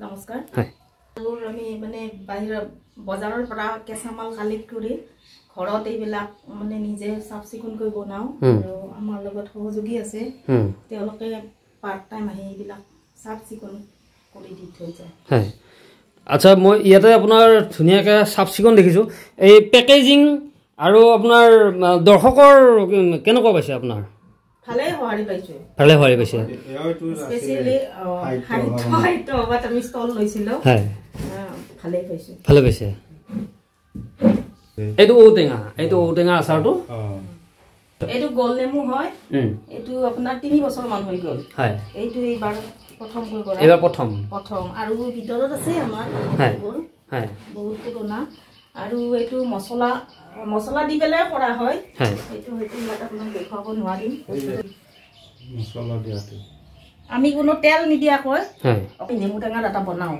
নমস্কাৰ আমি মানে বাহিৰ বজাৰৰ পৰা কেঁচা মাল কালেক্ট কৰি ঘৰত এইবিলাক মানে নিজে চাফ চিকুণ কৰি বনাও আৰু আমাৰ লগত সহযোগী আছে তেওঁলোকে পাৰ্ট টাইম আহি এইবিলাক চাফ চিকুণ কৰি দি থৈ যায় হয় আচ্ছা মই ইয়াতে আপোনাৰ ধুনীয়াকৈ চাফ চিকুণ দেখিছোঁ এই পেকেজিং আৰু আপোনাৰ দৰ্শকৰ কেনেকুৱা পাইছে আপোনাৰ ভালে সহাৰি পাইছো স্পেশালি হাইটো হবাত আমি ষ্টল লৈছিলো হয় ভালে পাইছে এইটো ঔটেঙা আচাৰটো এইটো গোল নেমু হয় এইটো আপোনাৰ 3 বছৰ মান হৈ গ'ল হয় এইটো এইবাৰ প্ৰথম কৈ কৰা প্ৰথম আৰু ভিতৰত আছে আমাৰ হয় বহুত পুৰণা আৰু এইটো মছলা দি পেলাই কৰা হয় এইটো ইয়াত আপোনাক দেখুৱাব নোৱাৰিম মছলা দিয়াটো আমি কোনো তেল নিদিয়াকৈ আমি নেমু টেঙা এটা বনাও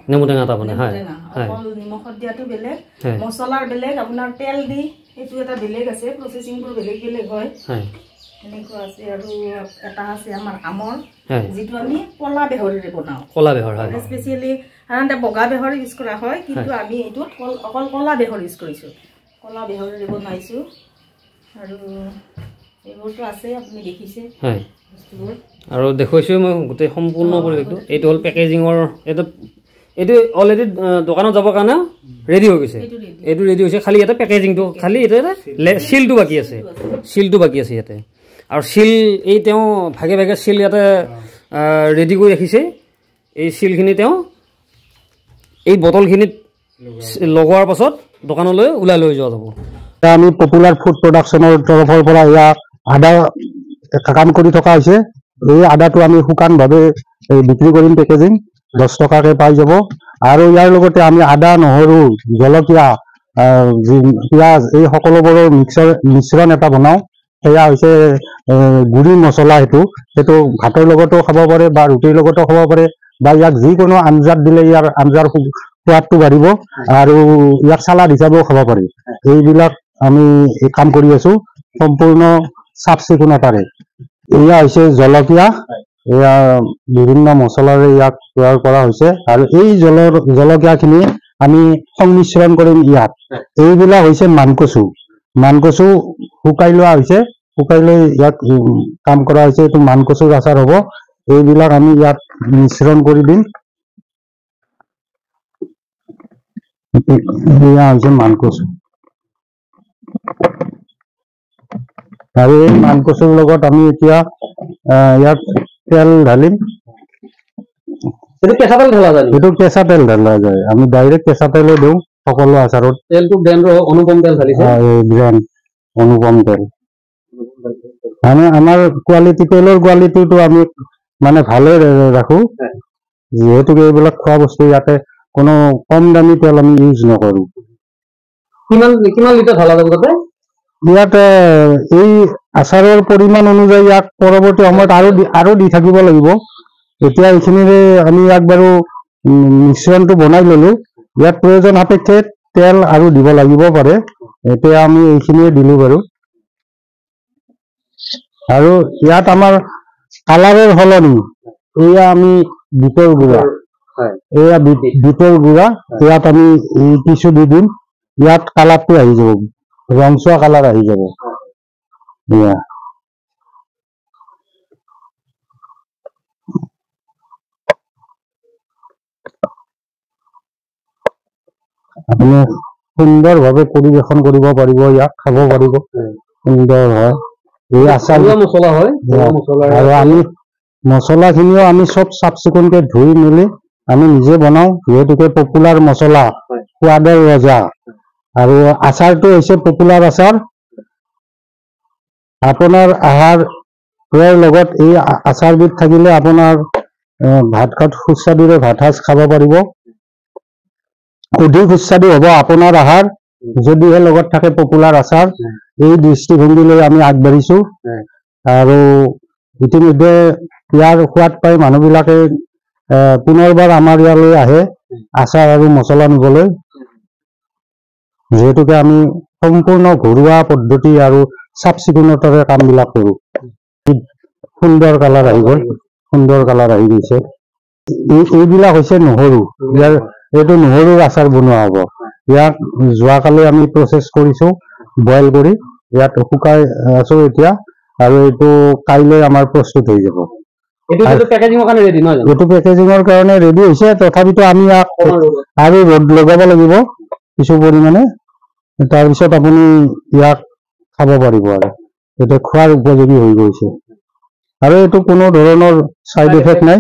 হয় অকল নিমখত দিয়াটো বেলেগ মছলাৰ বেলেগ আপোনাৰ তেল দি এইটো এটা বেলেগ আছে প্ৰসেসিংবোৰ বেলেগ হয় এনেকুৱা আছে আৰু এটা আছে আমাৰ আমৰ যেটো আমি কলা বেহৰেৰে বনাও স্পেশালি সাধাৰণতে বগা বেহৰ ইউজ কৰা হয় কিন্তু আমি এইটো অকল কলা বেহৰ ইউজ কৰিছো কলা বেহৰেৰে বনাইছো আৰু এইবোৰটো আছে আপুনি দেখিছে হয় বস্তুবোৰ আৰু দেখুৱাইছো মই গোটেই সম্পূৰ্ণ পৰিৱেশটো এইটো হল পেকেজিঙৰ এইটো অলৰেডি দোকানত যাব কাৰণে ৰেডি হৈ গৈছে এইটো ৰেডি হৈছে খালি এটা পেকেজিংটো খালি এটা সিলটো বাকি আছে ইয়াতে আৰু সিল এই তেওঁ ভাগে ভাগে সিল ইয়াতে ৰেডি কৰি ৰাখিছে এই সিলখিনি তেওঁ এই বটলখিনিত লগোৱাৰ পাছত দোকানলৈ উলাই লৈ যোৱা যাব আমি পপুলাৰ ফুড প্ৰডাকশনৰ তৰফৰ পৰা ইয়া আদা কাম কৰি থকা হৈছে এই আদাটো আমি শুকান ভাৱে বিক্ৰী কৰিম পেকেজিং 10 টকাকে পাই যাব আৰু ইয়াৰ লগতে আমি আদা নহৰু জলকীয়া পিয়াজ এই সকলোবোৰৰ মিশ্ৰণ এটা বনাও সেয়া হৈছে গুড়ি মছলা সেইটো ভাতৰ লগতো খাব পাৰে বা ৰুটিৰ লগতো খাব পাৰে বা ইয়াক যিকোনো আঞ্জাত দিলে ইয়াৰ আঞ্জাৰ সোৱাদটো বাঢ়িব আৰু ইয়াক সালাড হিচাপেও খাব পাৰি এইবিলাক আমি কাম কৰি আছো সম্পূৰ্ণ চাফ চিকুণতাৰে এয়া হৈছে জলকীয়া এয়া বিভিন্ন মছলাৰে ইয়াক তৈয়াৰ কৰা হৈছে আৰু এই জলকীয়াখিনি আমি সংমিশ্ৰণ কৰিম ইয়াত এইবিলাক হৈছে মানকচু শুকাই লোৱা হৈছে শুকাই লৈ ইয়াত কাম কৰা হৈছে এইটো মানকচুৰ আচাৰ হ'ব এইবিলাক আমি ইয়াত মিশ্ৰণ কৰি দিম এয়া হৈছে মানকচু আৰু এই মানকচুৰ লগত আমি এতিয়া ইয়াত তেল ঢালিম এইটো কেঁচা তেল ঢলা যায় আমি ডাইৰেক্ট কেঁচা তেলে দিওঁ সকলো আচাৰত তেলটো ব্ৰেণ্ডৰ অনুপম তেল ঢালিছে অনুপম তেল মানে আমাৰ তেলৰ কোৱালিটিটো আমি মানে ভালে ৰাখো যিহেতুকে এইবিলাক খোৱা বস্তু ইয়াতে কোনো কম দামী তেল আমি ইউজ নকৰো কিমান লিটাৰ ঢলা যাব তাতে ইয়াতে এই আচাৰৰ পৰিমাণ অনুযায়ী ইয়াক পৰৱৰ্তী সময়ত আৰু দি থাকিব লাগিব এতিয়া এইখিনিৰে আমি ইয়াক বাৰু মিশ্ৰণটো বনাই ললো ইয়াত প্ৰয়োজন সাপেক্ষে তেল আৰু দিব লাগিব পাৰে এতিয়া আমি এইখিনিয়ে দিলো বাৰু আৰু ইয়াত আমাৰ কালাৰৰ সলনি এয়া আমি বিটৰ গুড়া ইয়াত আমি কিছু দি দিম ইয়াত কালাৰটো আহি যাব ৰংচোৱা কালাৰ আহি যাব আপুনি সুন্দৰভাৱে পৰিৱেশন কৰিব পাৰিব ইয়াক খাব পাৰিব সুন্দৰ হয় এই আচাৰ মছলা হয় আৰু আমি মছলাখিনিও আমি চব চাফ চিকুণকে ধুই মেলি আমি নিজে বনাও যিহেতুকে পপুলাৰ মছলা সোৱাদৰ ৰজা আৰু আচাৰটো হৈছে পপুলাৰ আচাৰ আপোনাৰ আহাৰৰ লগত এই আচাৰবিধ থাকিলে আপোনাৰ ভাত খাত সুস্বাদুৰে ভাত সাজ খাব পাৰিব অধিক সুস্বাদু হ'ব আপোনাৰ আহাৰ যদিহে লগত থাকে পপুলাৰ আচাৰ এই দৃষ্টিভংগীলৈ আমি আগবাঢ়িছো আৰু ইতিমধ্যে ইয়াৰ সোৱাদ পাই মানুহবিলাকে পুনৰবাৰ আমাৰ ইয়ালৈ আহে আচাৰ আৰু মছলা নিবলৈ যিহেতুকে আমি সম্পূৰ্ণ ঘৰুৱা পদ্ধতি আৰু চাফ চিকুণতাৰে কামবিলাক কৰো সুন্দৰ কালাৰ আহি গৈছে এইবিলাক হৈছে নহৰু। ইয়াৰ এইটো নহৰুৰ আচাৰ বনোৱা হ'ব। ইয়াক যোৱাকালি আমি প্ৰচেছ কৰিছোঁ বইল কৰি, ইয়াত শুকাই আছোঁ এতিয়া, আৰু এইটো কাইলৈ আমাৰ প্ৰস্তুত হৈ যাব। এইটো পেকেজিঙৰ কাৰণে ৰেডি নহয়? এইটো পেকেজিঙৰ কাৰণে ৰেডি হৈছে, তথাপিতো আমি ইয়াক আৰু ৰ'দ লগাব লাগিব কিছু পৰিমাণে, তাৰপিছত আপুনি ইয়াক খাব পাৰিব আৰু এইটো খোৱাৰ উপযোগী হৈ গৈছে। আৰু এইটো কোনো ধৰণৰ চাইড এফেক্ট নাই,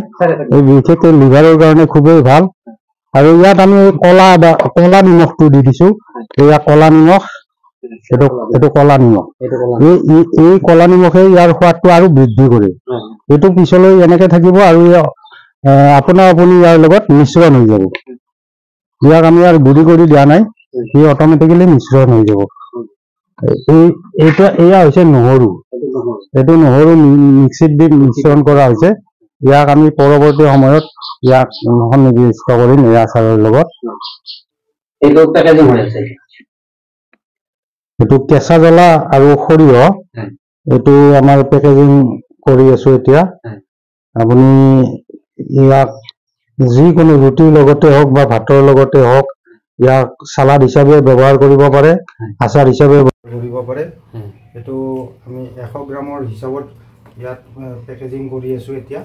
এই বিশেষকৈ লিভাৰৰ কাৰণে খুবেই ভাল। আৰু ইয়াত আমি কলা নিমখটো দি দিছোঁ, এয়া কলা নিমখ, এইটো কলা নিমখ। এই কলা নিমখে ইয়াৰ সোৱাদটো আৰু বৃদ্ধি কৰে। এইটো পিছলৈ এনেকে থাকিব আৰু আপুনি ইয়াৰ লগত মিশ্ৰণ হৈ যাব। ইয়াক আমি আৰু গুড়ি কৰি দিয়া নাই, ই অট'মেটিকেলি মিশ্ৰণ হৈ যাব। এয়া হৈছে নহৰু। এইটো নহৰু মিক্সিত দি মিশ্ৰণ কৰা হৈছে। ইয়াক আমি পৰৱৰ্তী সময়ত ইয়াক সন্নিৱিষ্ট কৰিম এই আচাৰৰ লগত। এইটো পেকেজিং হৈ আছে। এইটো কেঁচা জ্বলা আৰু সৰিয়হ, এইটো আমাৰ পেকেজিং কৰি আছো এতিয়া। আপুনি ইয়াক যিকোনো ৰুটিৰ লগতে হওক বা ভাতৰ লগতে হওক, ইয়াক চালাড হিচাপে ব্যৱহাৰ কৰিব পাৰে, আচাৰ হিচাপে ব্যৱহাৰ কৰিব পাৰে। এইটো আমি 100 গ্ৰামৰ হিচাপত ইয়াত পেকেজিং কৰি আছো এতিয়া।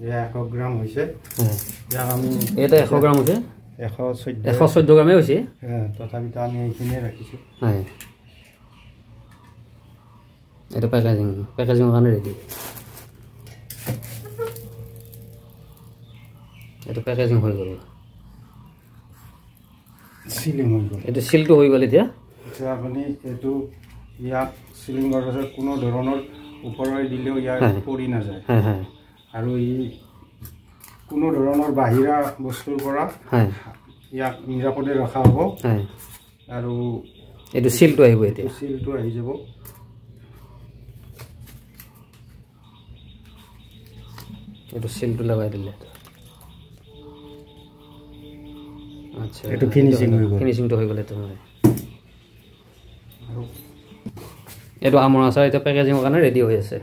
100 গ্ৰাম হৈছে। ইয়াক আমি এটা 100 গ্ৰাম হৈছে, 114 গ্ৰামে হৈছে। তথাপিতো আমি এইখিনিয়ে ৰাখিছোঁ। এইটো পেকেজিঙৰ কাৰণে ৰেডি। এইটো পেকেজিং হৈ গ'ল, চিলিং হৈ গ'ল। এইটো চিলটো হৈ গ'ল এতিয়া। আপুনি এইটো ইয়াক চিলিং কৰাৰ পাছত কোনো ধৰণৰ ওপৰলৈ দিলেও ইয়াক পৰি নাযায়, আৰু ই কোনো ধৰণৰ বাহিৰা বস্তুৰ পৰা ইয়াক নিৰাপদে ৰখা হ'ব। আৰু এইটো চিলটো আহিব, এতিয়া চিলটো আহি যাব। এইটো চিলটো লগাই দিলে, আচ্ছা, এইটো ফিনিচিং হৈ গ'ল। ফিনিচিংটো হৈ গ'ল। এইটো আমৰ আচাৰ এতিয়া পেকেজিঙৰ কাৰণে ৰেডি হৈ আছে।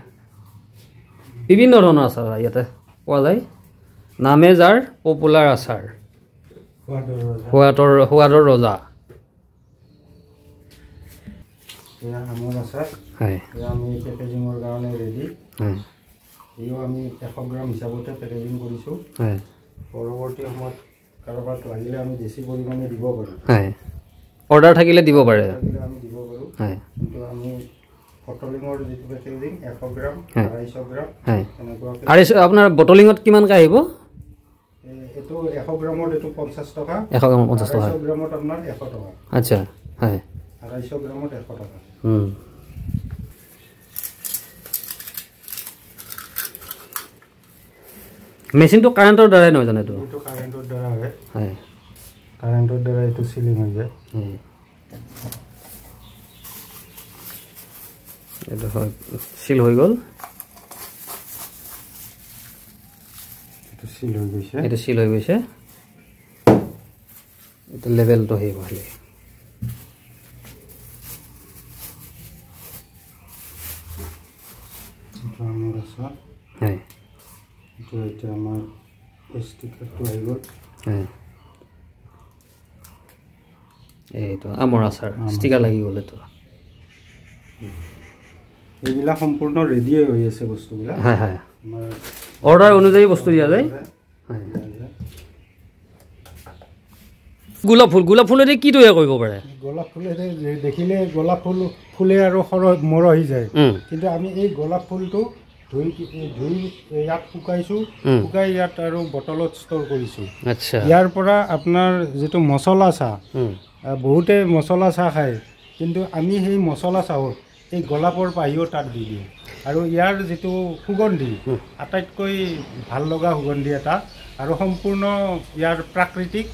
বিভিন্ন ধৰণৰ আচাৰ ইয়াতে পোৱা যায়। নামে যাৰ পপুলাৰ আচাৰ, সোৱাদৰ ৰজা। আমৰ আচাৰ আমি পেকেজিঙৰ কাৰণে ৰেডি। ইও আমি 100 গ্ৰাম হিচাপতে পেকেজিং কৰিছোঁ। পৰৱৰ্তী সময়ত কাৰোবাৰ লাগিলে আমি বেছি পৰিমাণে দিব পাৰোঁ। অৰ্ডাৰ থাকিলে দিব পাৰে, আমি দিব পাৰোঁ। কিন্তু আমি বটলিঙৰ যিটো পেকেজিং 100 গ্ৰাম, 250 গ্ৰাম তেনেকুৱাকৈ। আৰু আপোনাৰ বটলিঙত কিমানকৈ আহিব? এইটো 100 গ্ৰামত এইটো 50 টকা, 100 গ্ৰামত 50 টকা, 250 গ্ৰামত আপোনাৰ 100 টকা। আচ্ছা, 250 গ্ৰামত 100 টকা। মেচিনটো কাৰেণ্টৰ দ্বাৰাই নহয় জানো? এইটো কাৰেণ্টৰ দ্বাৰা হয়, কাৰেণ্টৰ দ্বাৰা এইটো চিলিং হৈ যায়। এইটো হয়, চিল হৈ গ'ল। এইটো চিল হৈ গৈছে, এইটো চিল হৈ গৈছে। এইটো লেভেলটো আহিব খালি। এতিয়া আমাৰ ষ্টিকাৰটো আহি গ'ল। এইটো আমৰ আচাৰ ষ্টিকাৰ লাগি গ'ল। এইটো এইবিলাক সম্পূৰ্ণ ৰেডিয়ে হৈ আছে বস্তুবিলাক। অৰ্ডাৰ অনুযায়ী বস্তু দিয়া যায়। গোলাপ ফুলেদি কি তৈয়াৰ কৰিব পাৰে? গোলাপ ফুলেদি দেখিলে গোলাপ ফুল ফুলে আৰু মৰহি যায়, কিন্তু আমি এই গোলাপ ফুলটো ধুই ইয়াত শুকাইছোঁ, শুকাই ইয়াত আৰু বটলত ষ্ট'ৰ কৰিছোঁ। আচ্ছা, ইয়াৰ পৰা আপোনাৰ যিটো মছলা চাহ, বহুতে মছলা চাহ খায়, কিন্তু আমি সেই মছলা চাহত এই গোলাপৰ পাহিও তাত দি দিওঁ। আৰু ইয়াৰ যিটো সুগন্ধি, আটাইতকৈ ভাল লগা সুগন্ধি এটা, আৰু সম্পূৰ্ণ ইয়াৰ প্ৰাকৃতিক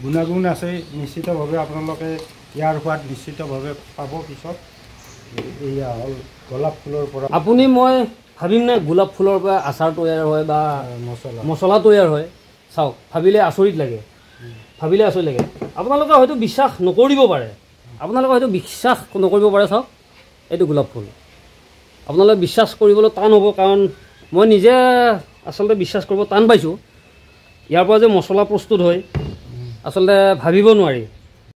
গুণাগুণ আছে। নিশ্চিতভাৱে আপোনালোকে ইয়াৰ সোৱাদ নিশ্চিতভাৱে পাব পিছত। এয়া হ'ল গোলাপ ফুলৰ পৰা। আপুনি মই ভাবিম নে গোলাপ ফুলৰ পৰা আচাৰ তৈয়াৰ হয় বা মছলা তৈয়াৰ হয়? চাওক, ভাবিলে আচৰিত লাগে, আপোনালোকে হয়তো বিশ্বাস নকৰিব পাৰে, চাওক এইটো গোলাপ ফুল। আপোনালোকে বিশ্বাস কৰিবলৈ টান হ'ব, কাৰণ মই নিজে আচলতে বিশ্বাস কৰিব টান পাইছোঁ। ইয়াৰ পৰা যে মছলা প্ৰস্তুত হয় আচলতে ভাবিব নোৱাৰি।